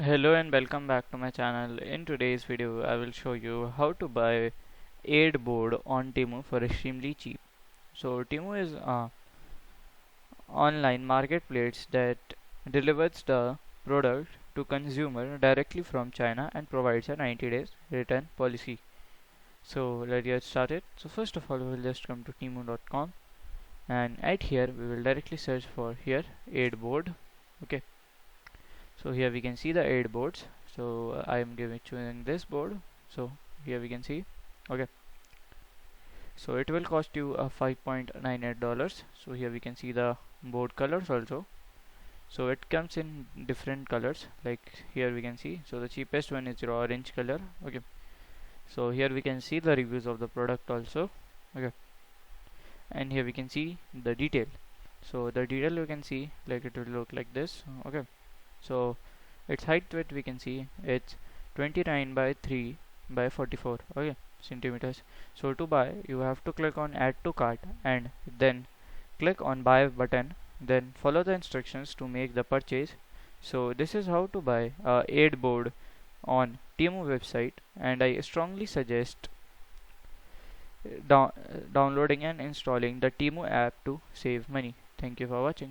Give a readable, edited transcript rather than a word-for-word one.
Hello and welcome back to my channel. In today's video I will show you how to buy aid board on TEMU for extremely cheap. So TEMU is a online marketplace that delivers the product to consumer directly from China and provides a 90 days return policy. So let's get started. So first of all we will just come to temu.com, and at here we will directly search for here aid board. Okay, so here we can see the aid boards. So I am choosing this board. So here we can see. Okay, so it will cost you $5.98. So here we can see the board colors also. So it comes in different colors, like here we can see. So the cheapest one is your orange color. Okay, so here we can see the reviews of the product also. Okay, and here we can see the detail. So the detail you can see, like it will look like this. Okay, so its height width we can see it's 29 by 3 by 44, okay, centimeters. So to buy you have to click on add to cart and then click on buy button, then follow the instructions to make the purchase. So this is how to buy a aid board on TEMU website, and I strongly suggest downloading and installing the TEMU app to save money. Thank you for watching.